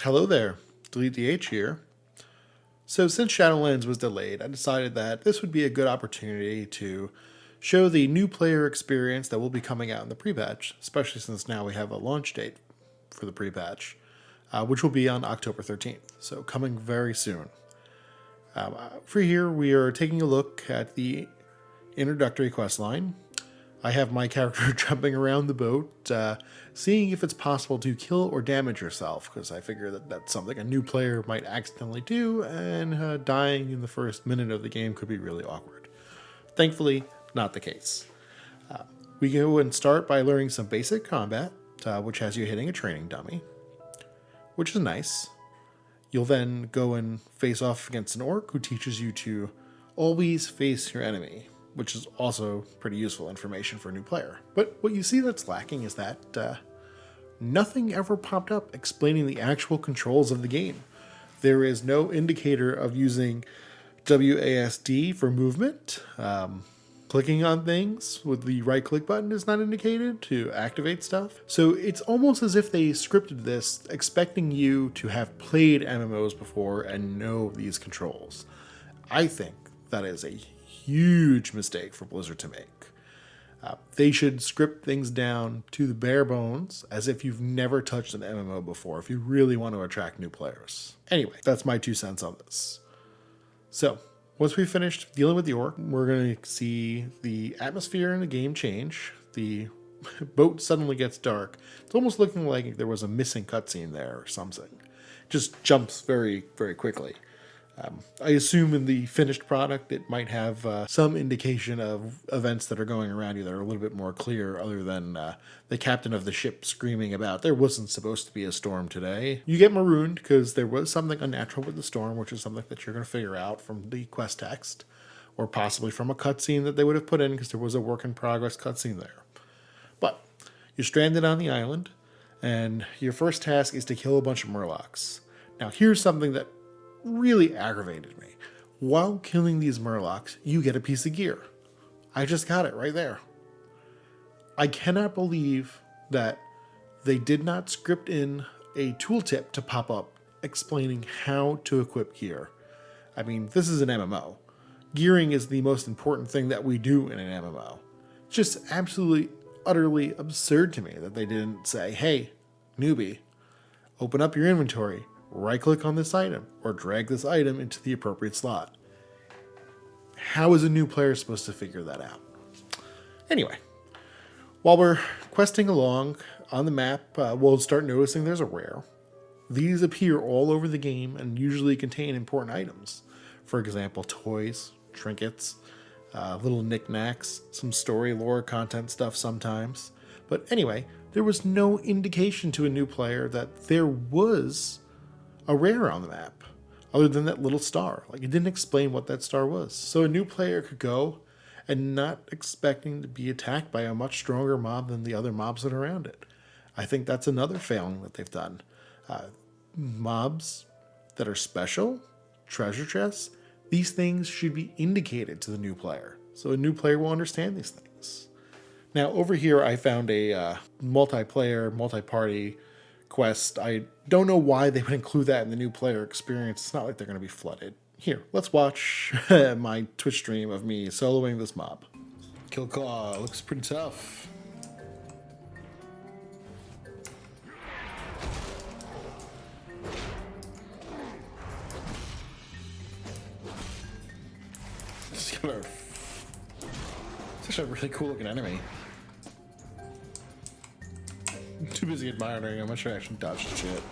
Hello there, Delete the H here. So since Shadowlands was delayed, I decided that this would be a good opportunity to show the new player experience that will be coming out in the pre-patch, especially since now we have a launch date for the pre-patch, which will be on October 13th, so coming very soon. For here, we are taking a look at the Introductory Quest line. I have my character jumping around the boat, seeing if it's possible to kill or damage yourself, because I figure that that's something a new player might accidentally do, and dying in the first minute of the game could be really awkward. Thankfully, not the case. We go and start by learning some basic combat, which has you hitting a training dummy, which is nice. You'll then go and face off against an orc who teaches you to always face your enemy, which is also pretty useful information for a new player. But what you see that's lacking is that nothing ever popped up explaining the actual controls of the game. There is no indicator of using WASD for movement. Clicking on things with the right click button is not indicated to activate stuff. So it's almost as if they scripted this expecting you to have played MMOs before and know these controls. I think that is a huge mistake for Blizzard to make. They should script things down to the bare bones as if you've never touched an MMO before if you really want to attract new players. Anyway, that's my 2 cents on this. So, once we've finished dealing with the orc, we're going to see the atmosphere in the game change. The boat suddenly gets dark. It's almost looking like there was a missing cutscene there or something. It just jumps very, very quickly. I assume in the finished product it might have some indication of events that are going around you that are a little bit more clear other than the captain of the ship screaming about there wasn't supposed to be a storm today. You get marooned because there was something unnatural with the storm, which is something that you're going to figure out from the quest text or possibly from a cutscene that they would have put in because there was a work in progress cutscene there. But you're stranded on the island and your first task is to kill a bunch of murlocs. Now here's something that really aggravated me. While killing these murlocs, you get a piece of gear. I just got it right there. I cannot believe that they did not script in a tooltip to pop up explaining how to equip gear. I mean, this is an MMO. Gearing is the most important thing that we do in an MMO. It's just absolutely, utterly absurd to me that they didn't say, hey, newbie, open up your inventory, right-click on this item, or drag this item into the appropriate slot. How is a new player supposed to figure that out? Anyway, while we're questing along on the map, we'll start noticing there's a rare. These appear all over the game and usually contain important items. For example, toys, trinkets, little knickknacks, some story lore content stuff sometimes. But anyway, there was no indication to a new player that there was a rare on the map, other than that little star. Like, it didn't explain what that star was. So a new player could go and not expecting to be attacked by a much stronger mob than the other mobs that are around it. I think that's another failing that they've done. Mobs that are special, treasure chests, these things should be indicated to the new player, so a new player will understand these things. Now, over here, I found a multiplayer, multi-party quest. I don't know why they would include that in the new player experience. It's not like they're going to be flooded. Here, let's watch my Twitch stream of me soloing this mob. Kill Claw looks pretty tough. It's actually a really cool looking enemy. I'm too busy admiring. I'm not sure I actually dodged the shit.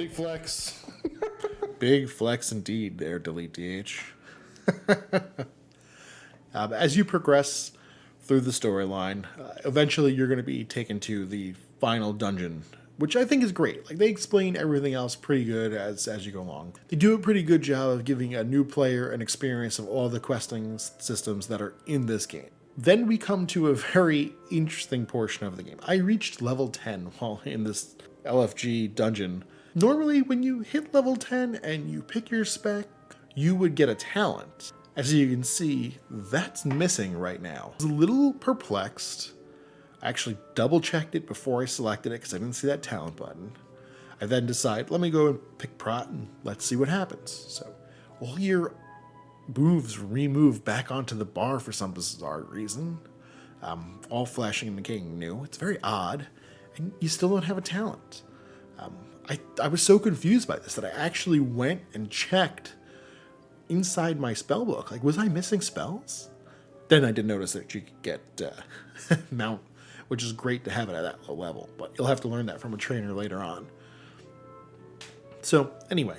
Big flex. Big flex indeed there, Delete DH. As you progress through the storyline, eventually you're going to be taken to the final dungeon, which I think is great. Like, they explain everything else pretty good as you go along. They do a pretty good job of giving a new player an experience of all the questing systems that are in this game. Then we come to a very interesting portion of the game. I reached level 10 while in this LFG dungeon. Normally, when you hit level 10 and you pick your spec, you would get a talent. As you can see, that's missing right now. I was a little perplexed. I actually double checked it before I selected it because I didn't see that talent button. I then decided, let me go and pick Prot and let's see what happens. So all your moves remove back onto the bar for some bizarre reason. All flashing and decaying new. It's very odd. And you still don't have a talent. I was so confused by this that I actually went and checked inside my spell book. Like, was I missing spells? Then I did notice that you could get Mount, which is great to have it at that low level, but you'll have to learn that from a trainer later on. So anyway,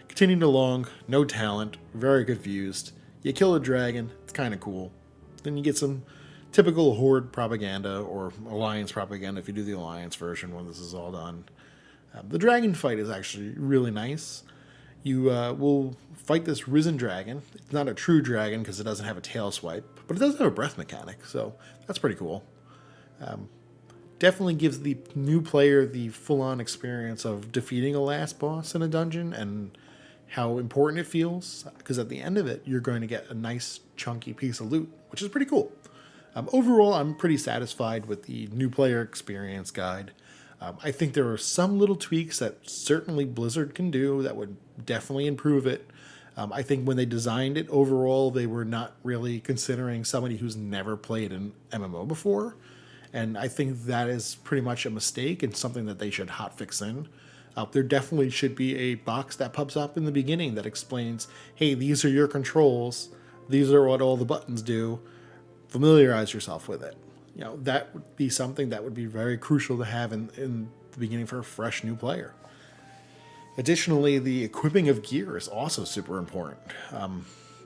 continuing along, no talent, very confused. You kill a dragon, it's kind of cool. Then you get some typical Horde propaganda or Alliance propaganda if you do the Alliance version when this is all done. The dragon fight is actually really nice. You will fight this risen dragon. It's not a true dragon because it doesn't have a tail swipe, but it does have a breath mechanic, so that's pretty cool. Definitely gives the new player the full-on experience of defeating a last boss in a dungeon and how important it feels, because at the end of it, you're going to get a nice chunky piece of loot, which is pretty cool. Overall, I'm pretty satisfied with the new player experience guide. I think there are some little tweaks that certainly Blizzard can do that would definitely improve it. I think when they designed it overall, they were not really considering somebody who's never played an MMO before. And I think that is pretty much a mistake and something that they should hotfix in. There definitely should be a box that pops up in the beginning that explains, hey, these are your controls. These are what all the buttons do. Familiarize yourself with it. You know, that would be something that would be very crucial to have in the beginning for a fresh new player. Additionally, the equipping of gear is also super important.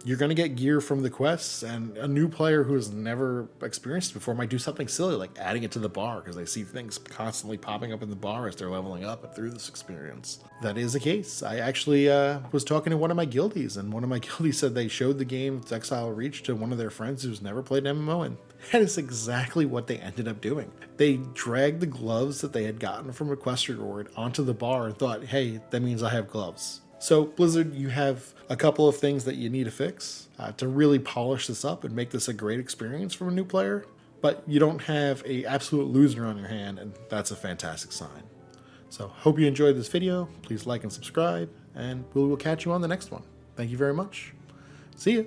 You're going to get gear from the quests, and a new player who has never experienced it before might do something silly like adding it to the bar because they see things constantly popping up in the bar as they're leveling up through this experience. That is the case. I actually was talking to one of my guildies, and one of my guildies said they showed the game Exiles Reach to one of their friends who's never played MMO, and that is exactly what they ended up doing. They dragged the gloves that they had gotten from a quest reward onto the bar and thought, hey, that means I have gloves. So Blizzard, you have a couple of things that you need to fix to really polish this up and make this a great experience for a new player, but you don't have an absolute loser on your hand, and that's a fantastic sign. So hope you enjoyed this video. Please like and subscribe, and we will catch you on the next one. Thank you very much. See ya.